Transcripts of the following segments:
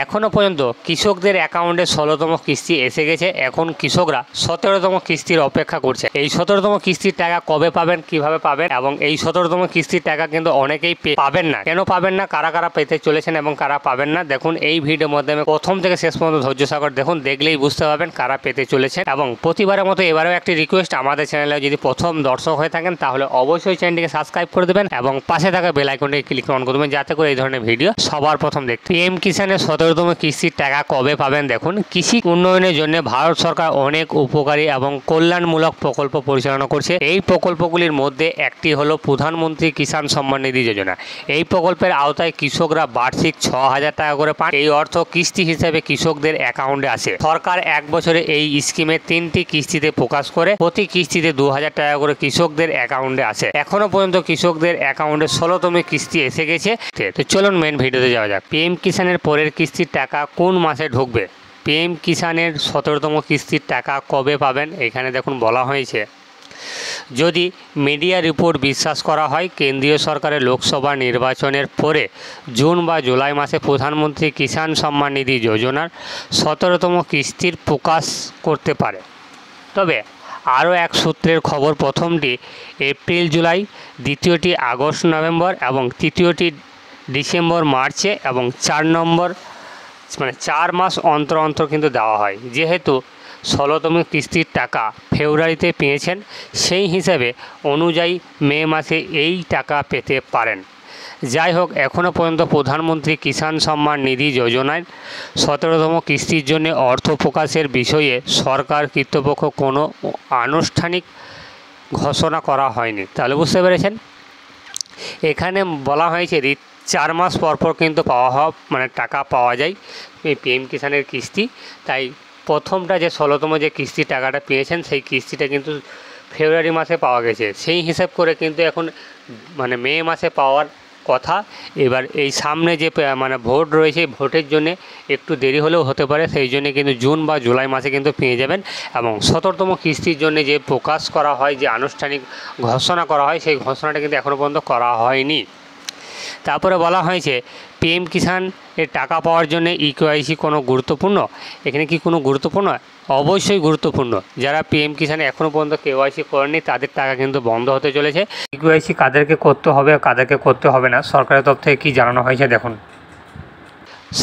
এখনও পর্যন্ত কৃষকদের অ্যাকাউন্টে 16তম কিস্তি এসে গেছে। এখন কৃষকরা 17তম কিস্তির অপেক্ষা করছে। এই 17তম কিস্তির টাকা কবে পাবেন, কিভাবে পাবেন, এবং এই 17তম কিস্তির টাকা কিন্তু অনেকেই পাবেন না। কেন পাবেন না, কারা কারা পেতে চলেছেন এবং কারা পাবেন না, দেখুন এই ভিডিওর মাধ্যমে প্রথম থেকে শেষ পর্যন্ত ধৈর্য সাগর দেখুন, দেখলেই বুঝতে পারবেন কারা পেতে চলেছেন। এবং প্রতিবারের মতো এবারেও একটি রিকোয়েস্ট, আমাদের চ্যানেলে যদি প্রথম দর্শক হয়ে থাকেন তাহলে অবশ্যই চ্যানেলটিকে সাবস্ক্রাইব করে দেবেন এবং পাশে থাকা বেল আইকনটিকে ক্লিক অন করে দেবেন, যাতে করে এই ধরনের ভিডিও সবার প্রথম দেখতে। পিএম কিষানের 17তম কিস্তির টাকা কবে পাবেন দেখুন। কৃষি উন্নয়নের জন্য ভারত সরকার অনেক উপকারী এবং কল্যাণমূলক প্রকল্প পরিচালনা করছে। এই প্রকল্পগুলির মধ্যে একটি হলো প্রধানমন্ত্রী কিষাণ সম্মান নিধি যোজনা। এই প্রকল্পের আওতায় কৃষকরা বার্ষিক 6,000 টাকা করে পান। এই অর্থ কিস্তি হিসেবে কৃষকদের অ্যাকাউন্টে আসে। সরকার এক বছরে এই স্কিমে 3টি কিস্তিতে প্রকাশ করে প্রতি কিস্তিতে 2,000 টাকা করে কৃষকদের অ্যাকাউন্টে আসে। এখনো পর্যন্ত কৃষকদের অ্যাকাউন্টে 16তম কিস্তি এসে গেছে। তো চলুন মেন ভিডিওতে যাওয়া যাক। পিএম কিষানের পরের কিস্তির টাকা কোন মাসে ঢুকবে, পিএম কিষানের 17তম কিস্তির টাকা কবে পাবেন, এখানে দেখুন বলা হয়েছে। যদি মিডিয়া রিপোর্ট বিশ্বাস করা হয়, কেন্দ্রীয় সরকারের লোকসভা নির্বাচনের পরে জুন বা জুলাই মাসে প্রধানমন্ত্রী কিষাণ সম্মান নিধি যোজনার 17তম কিস্তির প্রকাশ করতে পারে। তবে আরও এক সূত্রের খবর, প্রথমটি এপ্রিল জুলাই, দ্বিতীয়টি আগস্ট নভেম্বর এবং তৃতীয়টি ডিসেম্বর মার্চে এবং 4 মাস অন্তর অন্তর কিন্তু দেওয়া হয়। যেহেতু 16তম কিস্তির টাকা ফেব্রুয়ারিতে পেয়েছেন, সেই হিসাবে অনুযায়ী মে মাসে এই টাকা পেতে পারেন। যাই হোক, এখনও পর্যন্ত প্রধানমন্ত্রী কিষাণ সম্মান নিধি যোজনায় 17তম কিস্তির জন্য অর্থ প্রকাশের বিষয়ে সরকার কর্তৃপক্ষ কোনো আনুষ্ঠানিক ঘোষণা করা হয়নি। তাহলে বুঝতে পেরেছেন, এখানে বলা হয়েছে 4 মাস পরপর কিন্তু টাকা পাওয়া যায় এই পিএম কিষাণের কিস্তি। তাই প্রথমটা যে 16তম যে কিস্তির টাকাটা পেয়েছেন, সেই কিস্তিটা কিন্তু ফেব্রুয়ারি মাসে পাওয়া গেছে। সেই হিসাব করে কিন্তু এখন মে মাসে পাওয়ার কথা। এবার এই সামনে যে ভোট রয়েছে, ভোটের জন্য একটু দেরি হলেও হতে পারে, সেই জন্য কিন্তু জুন বা জুলাই মাসে কিন্তু পেয়ে যাবেন। এবং 17তম কিস্তির জন্য যে প্রকাশ করা হয়, যে আনুষ্ঠানিক ঘোষণা করা হয়, সেই ঘোষণাটা কিন্তু এখনও পর্যন্ত করা হয়নি। তারপরে বলা হয়েছে পিএম কিষাণ এর টাকা পাওয়ার জন্য ইকেওয়াইসি কোনো গুরুত্বপূর্ণ, এখানে কি কোনো গুরুত্বপূর্ণ? অবশ্যই গুরুত্বপূর্ণ। যারা পিএম কিষাণে এখনও পর্যন্ত কেওয়াইসি করেনি তাদের টাকা কিন্তু বন্ধ হতে চলেছে। ইকেওয়াইসি কাদেরকে করতে হবে, কাদেরকে করতে হবে না, সরকারের তরফ থেকে কী জানানো হয়েছে দেখুন।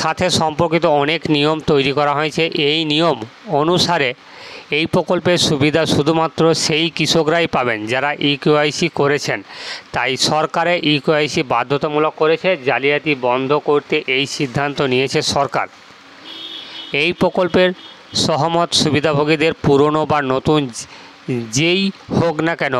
সাথে সম্পর্কিত অনেক নিয়ম তৈরি করা হয়েছে। এই নিয়ম অনুসারে এই প্রকল্পের সুবিধা শুধুমাত্র সেই কৃষকরাই পাবেন যারা ইকেওয়াইসি করেছেন। তাই সরকারে ইকেওয়াইসি বাধ্যতামূলক করেছে। জালিয়াতি বন্ধ করতে এই সিদ্ধান্ত নিয়েছে সরকার। এই প্রকল্পের সহমত সুবিধাভোগীদের পুরনো বা নতুন যেই হোক না কেন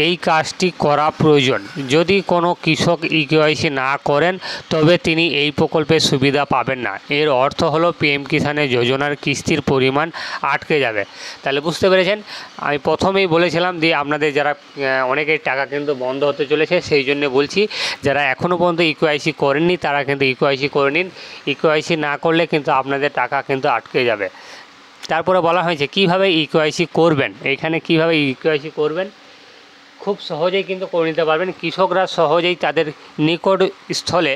এই কাজটি করা প্রয়োজন। যদি কোনো কৃষক ইকেওয়াইসি না করেন তবে তিনি এই প্রকল্পের সুবিধা পাবেন না। এর অর্থ হলো পিএম কিষাণের যোজনার কিস্তির পরিমাণ আটকে যাবে। তাহলে বুঝতে পেরেছেন, আমি প্রথমেই বলেছিলাম যে আপনাদের যারা অনেকের টাকা কিন্তু বন্ধ হতে চলেছে, সেই জন্য বলছি যারা এখনও পর্যন্ত ইকেওয়াইসি করেননি তারা কিন্তু ইকেওয়াইসি করে নিন। ইকেওয়াইসি না করলে কিন্তু আপনাদের টাকা কিন্তু আটকে যাবে। তারপরে বলা হয়েছে কিভাবে ইকেওয়াইসি করবেন। এইখানে কিভাবে ইকেওয়াইসি করবেন, খুব সহজেই কিন্তু করে নিতে পারবেন। কৃষকরা সহজেই তাদের নিকট স্থলে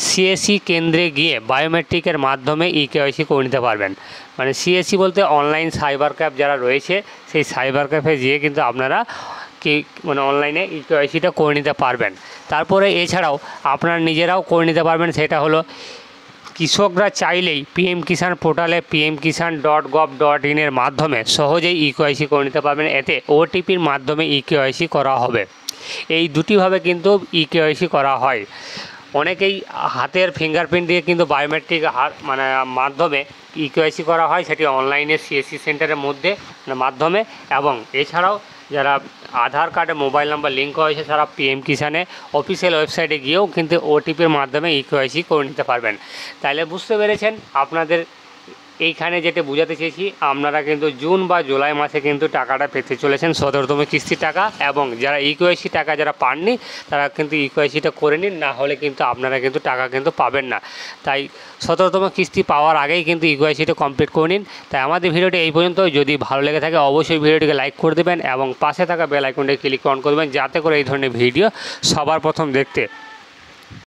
সিএসসি কেন্দ্রে গিয়ে বায়োমেট্রিকের মাধ্যমে ইকেওয়াইসি করে নিতে পারবেন। সিএসসি বলতে অনলাইন সাইবার ক্যাফ যারা রয়েছে, সেই সাইবার ক্যাফে গিয়ে কিন্তু আপনারা অনলাইনে ইকেওয়াইসিটা করে নিতে পারবেন। তারপরে এছাড়াও আপনারা নিজেরাও করে নিতে পারবেন। সেটা হলো কৃষকরা চাইলেই পিএম কিষাণ পোর্টালে pmkisan.gov.in এর মাধ্যমে সহজেই ইকেওয়াইসি করে নিতে পারবেন। এতে ওটিপির মাধ্যমে ইকেওয়াইসি করা হবে। এই দুটিভাবে কিন্তু ইকেওয়াইসি করা হয়। অনেকেই হাতের ফিঙ্গারপ্রিন্ট দিয়ে কিন্তু বায়োমেট্রিক মাধ্যমে ইকেওয়াইসি করা হয়, সেটি অনলাইনে সিএসসি সেন্টারের মাধ্যমে। এবং এছাড়াও যারা আধার কার্ডে মোবাইল নাম্বার লিঙ্ক হয়েছে তারা পিএম কিষাণে অফিসিয়াল ওয়েবসাইটে গিয়েও কিন্তু ওটিপির মাধ্যমে ইকেওয়াইসি করে নিতে পারবেন। তাহলে বুঝতে পেরেছেন, আপনাদের এইখানে যেটা বোঝাতে চেয়েছি, আপনারা কিন্তু জুন বা জুলাই মাসে কিন্তু টাকাটা পেতে চলেছেন 17তম কিস্তির টাকা। এবং যারা ইকেওয়াইসি টাকা যারা পাননি তারা কিন্তু ইকেওয়াইসিটা করে নিন, না হলে কিন্তু আপনারা কিন্তু টাকা কিন্তু পাবেন না। তাই 17তম কিস্তি পাওয়ার আগেই কিন্তু ইকেওয়াইসিটা কমপ্লিট করে নিন। তাই আমাদের ভিডিওটি এই পর্যন্ত। যদি ভালো লেগে থাকে অবশ্যই ভিডিওটিকে লাইক করে দেবেন এবং পাশে থাকা বেল আইকনটি ক্লিক অন করবেন, যাতে করে এই ধরনের ভিডিও সবার প্রথম দেখতে